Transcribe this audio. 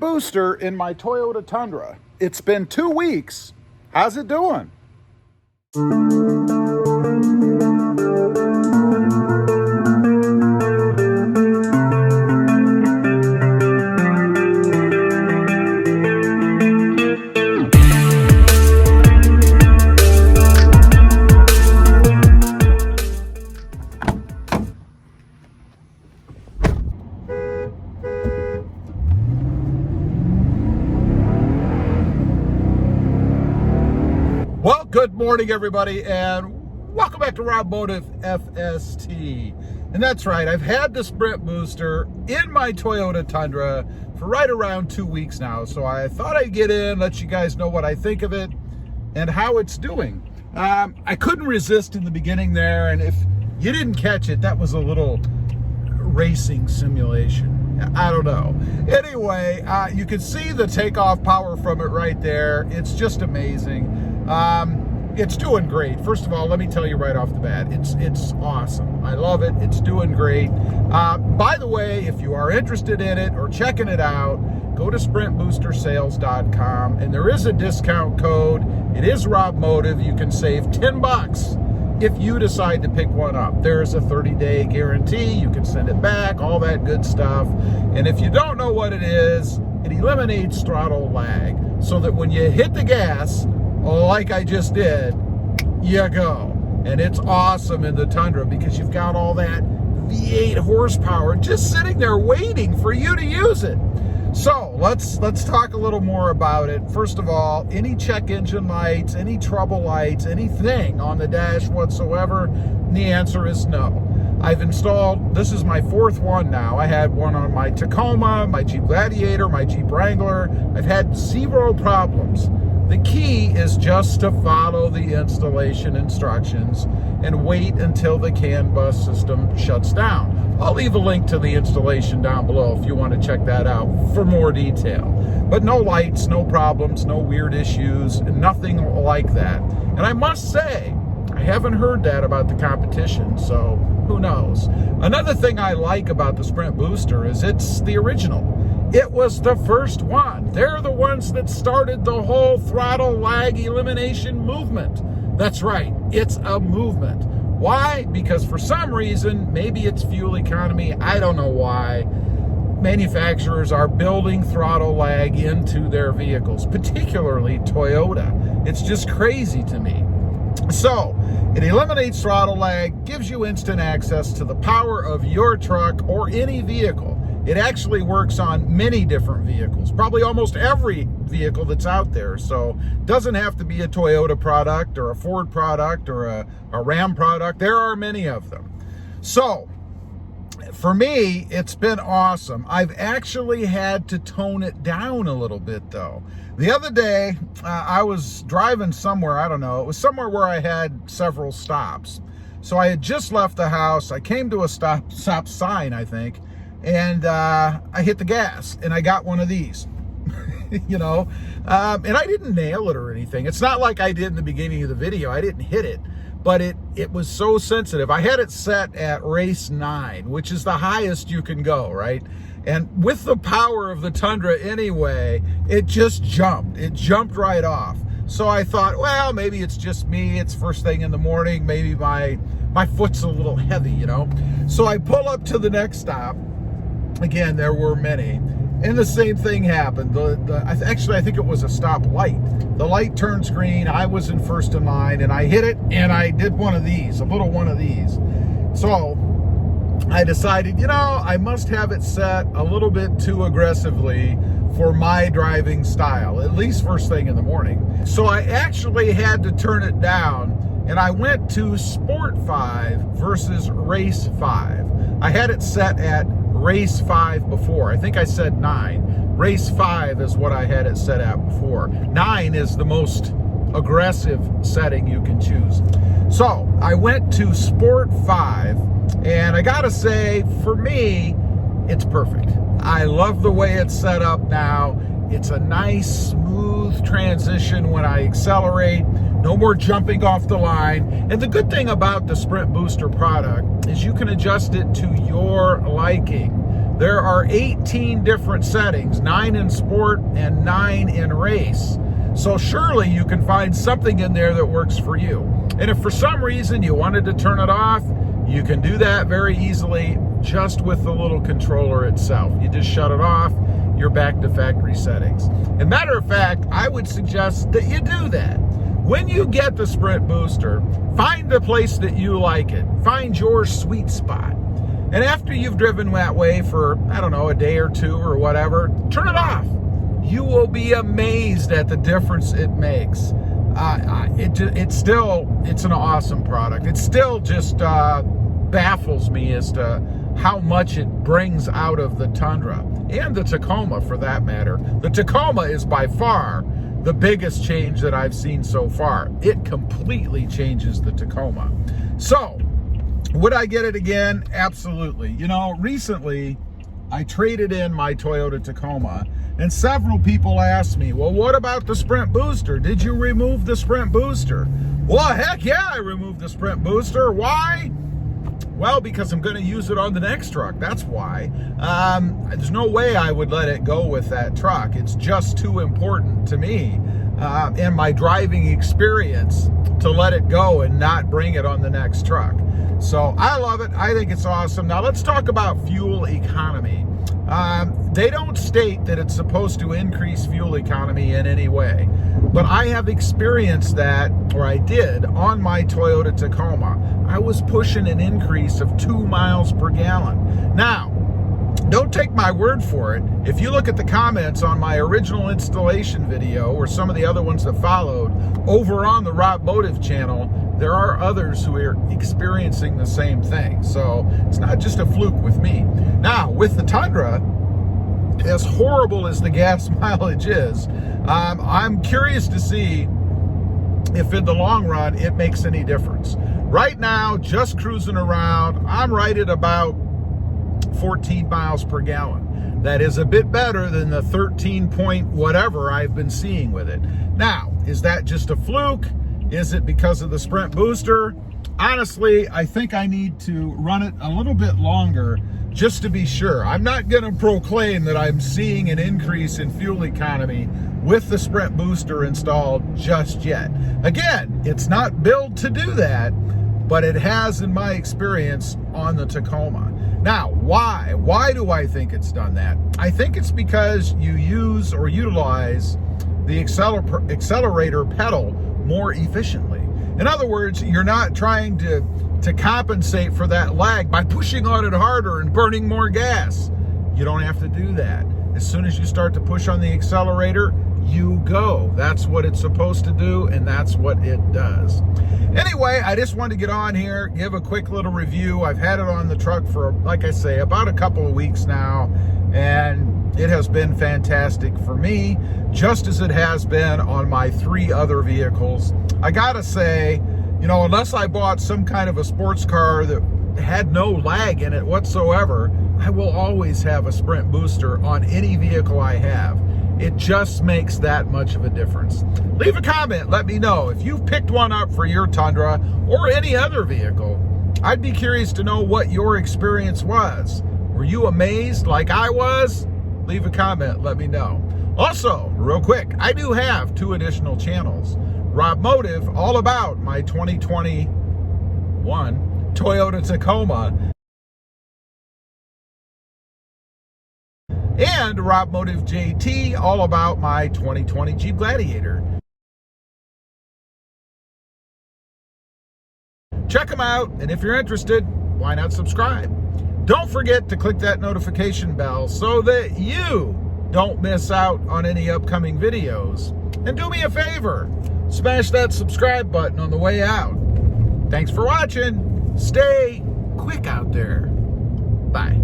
booster in my Toyota Tundra. It's been 2 weeks. How's it doing? Well, good morning, everybody, and welcome back to Rob Motive FST. And that's right, I've had the Sprint booster in my Toyota Tundra for right around 2 weeks now. So I thought I'd get in, let you guys know what I think of it and how it's doing. I couldn't resist in the beginning there, and if you didn't catch it, that was a little racing simulation. I don't know. Anyway, you can see the takeoff power from it right there. It's just amazing. It's doing great. First of all, let me tell you right off the bat, it's awesome. I love it. It's doing great. By the way, if you are interested in it or checking it out, go to sprintboostersales.com, and there is a discount code. It is Rob Motive. You can save $10 if you decide to pick one up. There's a 30-day guarantee. You can send it back, all that good stuff. And if you don't know what it is, it eliminates throttle lag so that when you hit the gas, like I just did, you go. And it's awesome in the Tundra because you've got all that V8 horsepower just sitting there waiting for you to use it. So let's talk a little more about it. First of all, any check engine lights, any trouble lights, anything on the dash whatsoever, the answer is no. I've installed, this is my fourth one now. I had one on my Tacoma, my Jeep Gladiator, my Jeep Wrangler. I've had zero problems. The key is just to follow the installation instructions and wait until the CAN bus system shuts down. I'll leave a link to the installation down below if you want to check that out for more detail. But no lights, no problems, no weird issues, nothing like that. And I must say, I haven't heard that about the competition, so who knows? Another thing I like about the Sprint booster is it's the original. It was the first one. They're the ones that started the whole throttle lag elimination movement. That's right, it's a movement. Why? Because for some reason, maybe it's fuel economy, I don't know why, manufacturers are building throttle lag into their vehicles, particularly Toyota. It's just crazy to me. So, it eliminates throttle lag, gives you instant access to the power of your truck or any vehicle. It actually works on many different vehicles, probably almost every vehicle that's out there. So it doesn't have to be a Toyota product or a Ford product or a Ram product. There are many of them. So for me, it's been awesome. I've actually had to tone it down a little bit though. The other day, I was driving somewhere, I don't know, it was somewhere where I had several stops. So I had just left the house. I came to a stop sign, I think. And I hit the gas and I got one of these, you know, and I didn't nail it or anything. It's not like I did in the beginning of the video. I didn't hit it, but it was so sensitive. I had it set at race 9, which is the highest you can go, right? And with the power of the Tundra anyway, it just jumped. It jumped right off. So I thought, well, maybe it's just me. It's first thing in the morning. Maybe my foot's a little heavy, you know? So I pull up to the next stop. Again, there were many, and the same thing happened. Actually, I think it was a stop light. The light turns green. I was in first in line, and I hit it, and I did one of these, a little one of these. So I decided, you know, I must have it set a little bit too aggressively for my driving style, at least first thing in the morning. So I actually had to turn it down, and I went to Sport 5 versus Race 5. I had it set at Race 5 before. I think I said 9. Race 5 is what I had it set at before. 9 is the most aggressive setting you can choose. So I went to Sport 5, and I gotta say, for me, it's perfect. I love the way it's set up now. It's a nice, smooth transition when I accelerate. No more jumping off the line. And the good thing about the Sprint Booster product is you can adjust it to your liking. there are 18 different settings, 9 in sport and 9 in race. So surely you can find something in there that works for you. And if for some reason you wanted to turn it off, you can do that very easily just with the little controller itself. You just shut it off, you're back to factory settings. And matter of fact, I would suggest that you do that. When you get the Sprint booster, find the place that you like it. Find your sweet spot. And after you've driven that way for, I don't know, a day or two or whatever, turn it off. You will be amazed at the difference it makes. It's an awesome product. It still just baffles me as to how much it brings out of the Tundra and the Tacoma for that matter. The Tacoma is by far the biggest change that I've seen so far. It completely changes the Tacoma. So, would I get it again? Absolutely. You know, recently I traded in my Toyota Tacoma, and several people asked me, well, what about the Sprint booster? Did you remove the Sprint booster? Well, heck yeah, I removed the Sprint booster. Why? Well, because I'm going to use it on the next truck. That's why. There's no way I would let it go with that truck. It's just too important to me and my driving experience to let it go and not bring it on the next truck. So I love it. I think it's awesome. Now let's talk about fuel economy. They don't state that it's supposed to increase fuel economy in any way, but I have experienced that, or I did, on my Toyota Tacoma. I was pushing an increase of 2 miles per gallon. Now, don't take my word for it. If you look at the comments on my original installation video, or some of the other ones that followed, over on the Rob Motive channel, there are others who are experiencing the same thing. So it's not just a fluke with me. Now, with the Tundra, as horrible as the gas mileage is, I'm curious to see if in the long run it makes any difference. Right now, just cruising around, I'm right at about 14 miles per gallon. That is a bit better than the 13 point whatever I've been seeing with it. Now, is that just a fluke? Is it because of the Sprint booster? Honestly, I think I need to run it a little bit longer just to be sure. I'm not going to proclaim that I'm seeing an increase in fuel economy with the Sprint booster installed just yet. Again, it's not built to do that, but it has in my experience on the Tacoma. Now, why? Why do I think it's done that? I think it's because you use or utilize the accelerator pedal more efficiently. In other words, you're not trying to compensate for that lag by pushing on it harder and burning more gas. You don't have to do that. As soon as you start to push on the accelerator, you go. That's what it's supposed to do, and that's what it does. Anyway, I just wanted to get on here, give a quick little review. I've had it on the truck for, like I say, about a couple of weeks now, and it has been fantastic for me, just as it has been on my 3 other vehicles. I gotta say, you know, unless I bought some kind of a sports car that had no lag in it whatsoever, I will always have a Sprint booster on any vehicle I have. It just makes that much of a difference. Leave a comment, let me know if you've picked one up for your Tundra or any other vehicle. I'd be curious to know what your experience was. Were you amazed like I was? Leave a comment, let me know. Also, real quick, I do have 2 additional channels. Rob Motive, all about my 2021 Toyota Tacoma, and Rob Motive JT, all about my 2020 Jeep Gladiator. Check them out, and if you're interested, why not subscribe? Don't forget to click that notification bell so that you don't miss out on any upcoming videos. And do me a favor, smash that subscribe button on the way out. Thanks for watching. Stay quick out there. Bye.